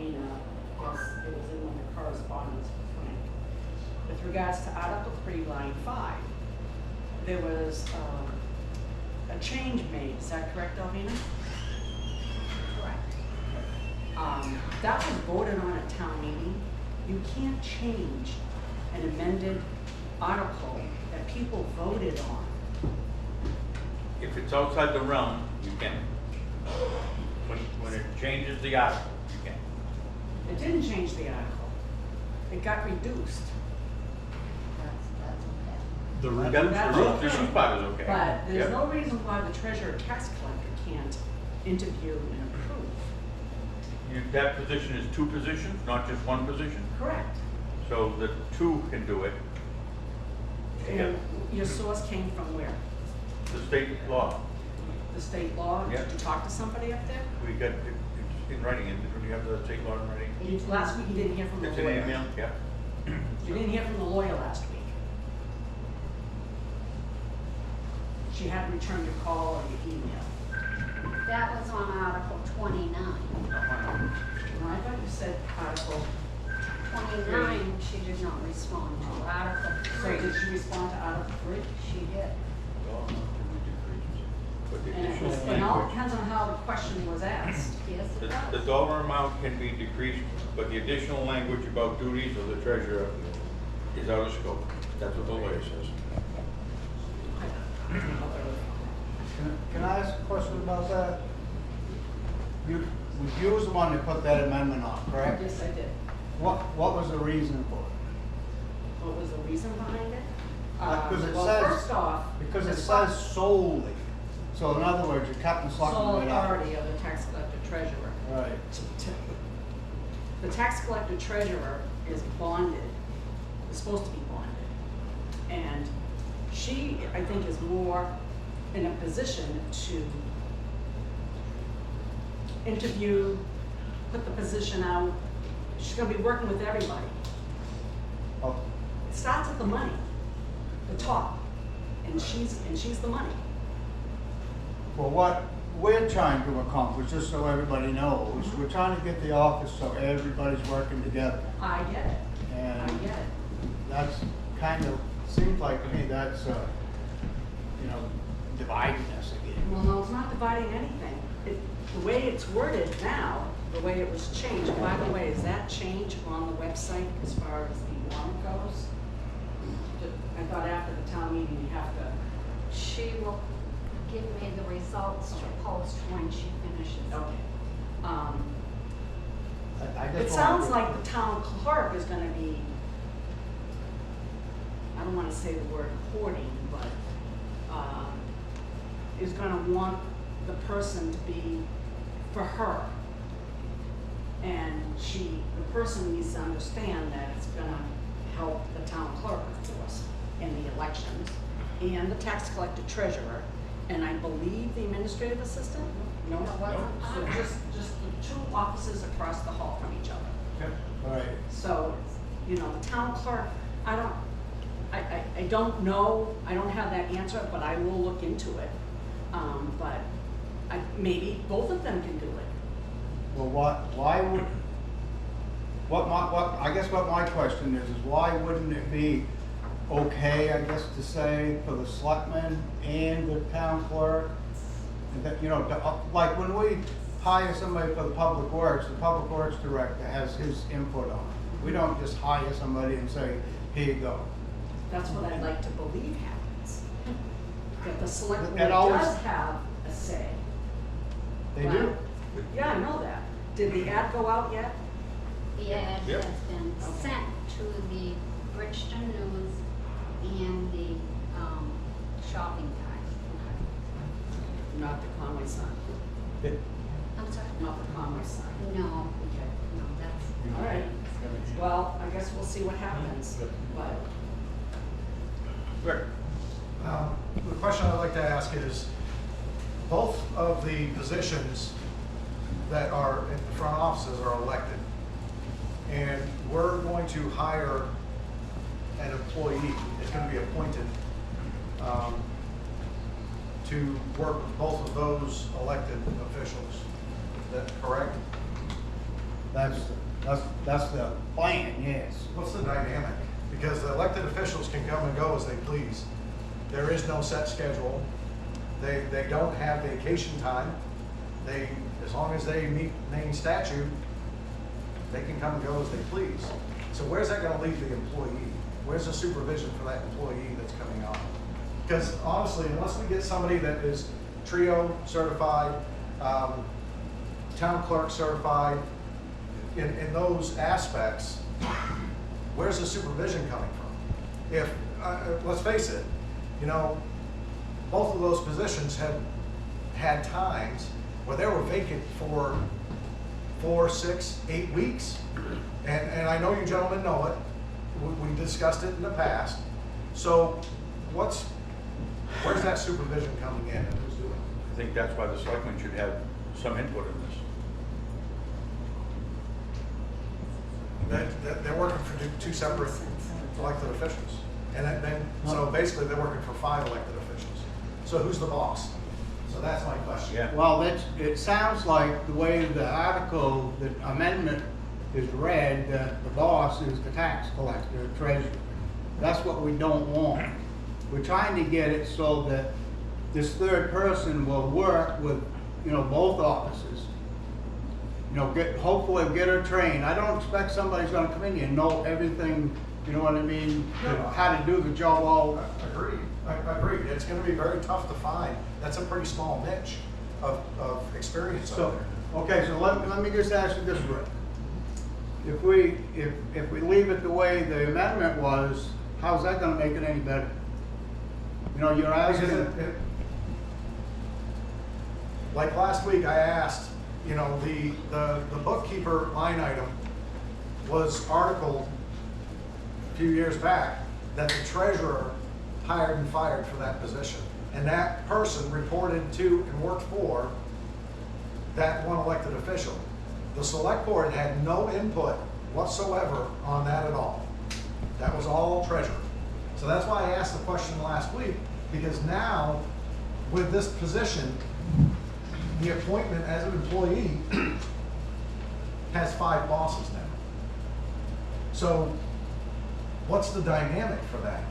Alvina, because it was in the correspondence with Frank. With regards to Article 3, line 5, there was a change made, is that correct, Alvina? Correct. That was voted on at town meeting. You can't change an amended article that people voted on. If it's outside the realm, you can. When it changes the article, you can. It didn't change the article. It got reduced. That's okay. The That's The okay. reduced part is okay. But there's Yep. no reason why the treasurer tax collector can't interview and approve. That position is two positions, not just one position. Correct. So the two can do it. And your source came from where? The state law. The state law? Yeah. Did you talk to somebody up there? We got it in writing. Did you have the state law in writing? Last week you didn't hear from the It's an lawyer. email, yeah. You didn't hear from the lawyer last week. She hadn't returned your call or your email. That was on Article 29. No, I thought you said Article, 29, she did not respond to. Article so 3, did she respond to Article 3? she did. But the And it additional was, it all language, depends on how the question was asked. Yes, it the does. dollar amount can be decreased, but the additional language about duties of the treasurer is out of scope. That's what the lawyer says. Can I ask a question about that? You was the one that put that amendment on, correct? Yes, I did. What was the reason for it? What was the reason behind it? Because it Well, says- first off. Because it as far- says solely. So in other words, you're cutting Sole something right out. authority of the tax collector treasurer. Right. The tax collector treasurer is bonded, is supposed to be bonded. And she, I think, is more in a position to interview, put the position out. She's gonna be working with everybody. Oh, It starts at the money, the top, and she's the money. well, what we're trying to accomplish, just so everybody knows, we're trying to get the office so everybody's working together. I get it, I And get it. that's kind of, seems like to me that's, dividing us again. Well, no, it's not dividing anything. The way it's worded now, the way it was changed, by the way, is that change on the website as far as the warrant goes? I thought after the town meeting, you have to, She will give me the results to post when she finishes. okay. I just It wanna sounds get- like the town clerk is gonna be, I don't wanna say the word hoarding, but, is gonna want the person to be for her. And the person needs to understand that it's gonna help the town clerk, of course, in the elections, and the tax collector treasurer, and I believe the administrative assistant? No, it wasn't. So just the two offices across the hall from each other. All right. So, the town clerk, I don't know, I don't have that answer, but I will look into it. But maybe both of them can do it. Well, I guess what my question is why wouldn't it be okay, I guess, to say for the selectman and the town clerk? And that, like when we hire somebody for the public works director has his input on it. We don't just hire somebody and say, here you go. That's what I'd like to believe happens. That the select board It always- does have a say. They do. Yeah, I know that. Did the ad go out yet? The ad Yep. has been sent to the Bridgeton News and the shopping guys. Not the Conway Sun. I'm sorry? Not the Conway Sun. No, Okay. no, that's. All right. Well, I guess we'll see what happens, but Rick? The question I'd like to ask is, both of the positions that are in the front offices are elected. And we're going to hire an employee, it's going to be appointed, to work with both of those elected officials. Is that correct? That's the plan, yes. What's the dynamic? Because the elected officials can come and go as they please. There is no set schedule. They don't have vacation time. As long as they meet main statute, they can come and go as they please. So where's that gonna leave the employee? Where's the supervision for that employee that's coming on? Because honestly, unless we get somebody that is TRIO certified, town clerk certified, in those aspects, where's the supervision coming from? If, let's face it, you know, both of those positions have had times where they were vacant for 4, 6, 8 weeks. And I know you gentlemen know it. We discussed it in the past. So where's that supervision coming in and who's doing it? I think that's why the selectmen should have some input in this. They're working for two separate elected officials. And so basically they're working for 5 elected officials. So who's the boss? So that's my question. Yeah. Well, it sounds like the way the article, the amendment is read, that the boss is the tax collector, the treasurer. That's what we don't want. We're trying to get it so that this third person will work with, you know, both offices. You know, hopefully get her trained. I don't expect somebody's gonna come in here and know everything, you know what I mean, how to do the job all. Agreed. Agreed. It's gonna be very tough to find. That's a pretty small niche of experience out So, there. okay, so let me just ask you this, Rick. If we leave it the way the amendment was, how's that gonna make it any better? You know, you're asking. Because like last week I asked, you know, the bookkeeper line item was articled a few years back that the treasurer hired and fired for that position. And that person reported to and worked for that one elected official. The select board had no input whatsoever on that at all. That was all treasurer. So that's why I asked the question last week, because now with this position, the appointment as an employee has 5 bosses now. So what's the dynamic for that?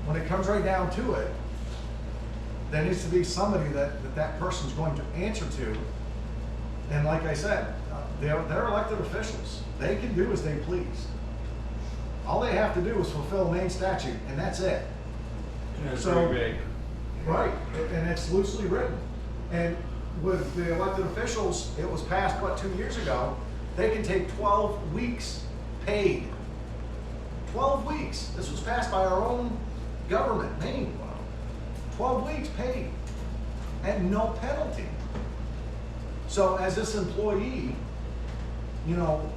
When it comes right down to it, there needs to be somebody that person's going to answer to. And like I said, they're elected officials. They can do as they please. All they have to do is fulfill main statute, and that's it. And it's So- very vague. Right, and it's loosely written. And with the elected officials, it was passed, 2 years ago, they can take 12 weeks paid. 12 weeks. This was passed by our own government, Maine. 12 weeks paid and no penalty. So as this employee, you know,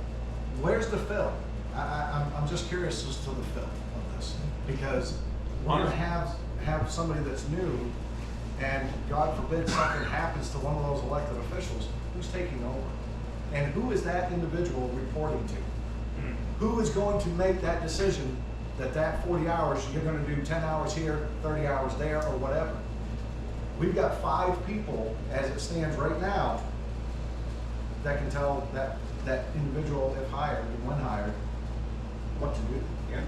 where's the fill? I'm just curious as to the fill of this, because we're gonna have somebody that's new, and God forbid something happens to one of those elected officials, who's taking over? And who is that individual reporting to? Who is going to make that decision that 40 hours, you're gonna do 10 hours here, 30 hours there, or whatever? We've got 5 people, as it stands right now, that can tell that individual, if hired and when hired, what to do. Yeah.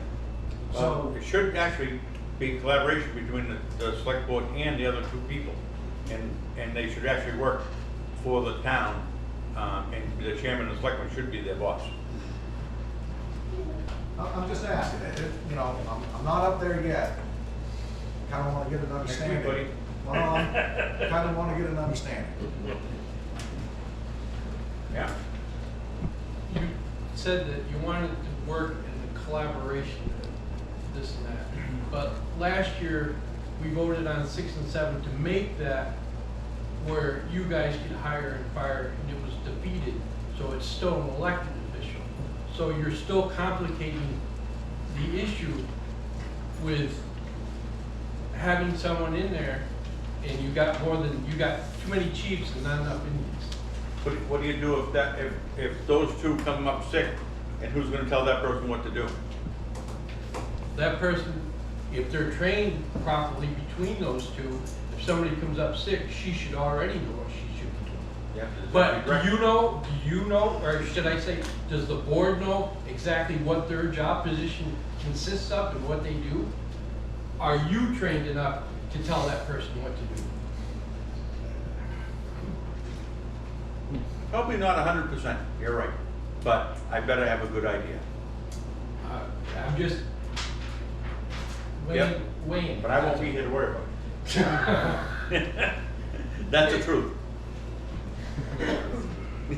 So- It should actually be collaboration between the select board and the other 2 people. And they should actually work for the town, and the chairman of the selectmen should be their boss. I'm just asking, you know, I'm not up there yet. Kinda wanna get an understanding. buddy. Well, kinda wanna get an understanding. Yeah. You said that you wanted to work in the collaboration, this and that. But last year, we voted on 6 and 7 to make that where you guys could hire and fire, and it was defeated. So it's still an elected official. So you're still complicating the issue with having someone in there, and you got too many chiefs and not enough Indians. What do you do if those 2 come up sick, and who's gonna tell that person what to do? That person, if they're trained properly between those 2, if somebody comes up sick, she should already know what she should be doing. Yeah, there's But a do direct- you know, or should I say, does the board know exactly what their job position consists of and what they do? Are you trained enough to tell that person what to do? Probably not 100%, you're right, but I better have a good idea. I'm just Yep. weighing. But I won't be here to worry about it. That's the truth.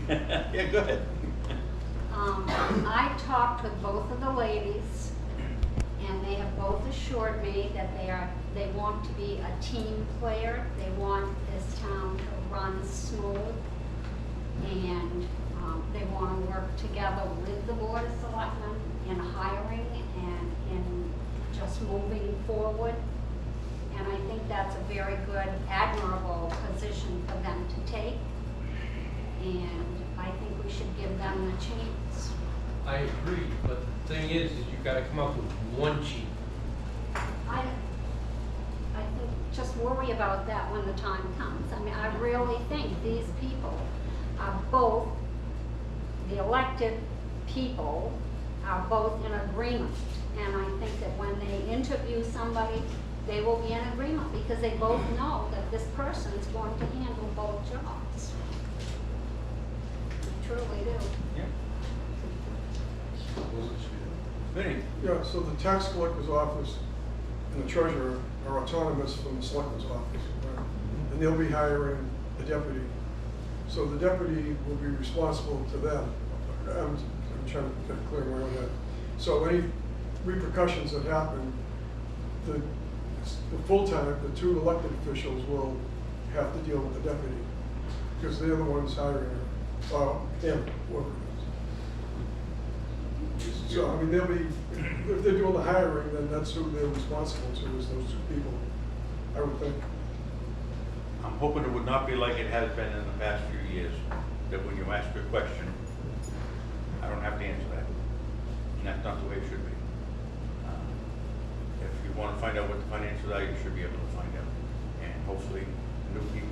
Yeah, go ahead. I talked with both of the ladies, and they have both assured me that they want to be a team player. They want this town to run smooth, and they want to work together with the Board of Selectmen in hiring and in just moving forward. And I think that's a very good, admirable position for them to take. And I think we should give them the chance. I agree, but the thing is you've gotta come up with one chief. I think, just worry about that when the time comes. I mean, I really think these people are both, the elected people are both in agreement. And I think that when they interview somebody, they will be in agreement because they both know that this person is going to handle both jobs. I truly do. Yeah. Vinnie? Yeah, so the tax collector's office and the treasurer are autonomous from the selectman's office, right? And they'll be hiring a deputy. So the deputy will be responsible to them. I'm trying to get clear my own head. So any repercussions that happen, the full-time, the two elected officials will have to deal with the deputy, because they're the ones hiring her, him, whoever it is. So, I mean, they'll be, if they're doing the hiring, then that's who they're responsible to, is those two people, I would think. I'm hoping it would not be like it has been in the past few years, that when you ask a question, I don't have to answer that. And that's not the way it should be. If you want to find out what the financials are, you should be able to find out. And hopefully, new people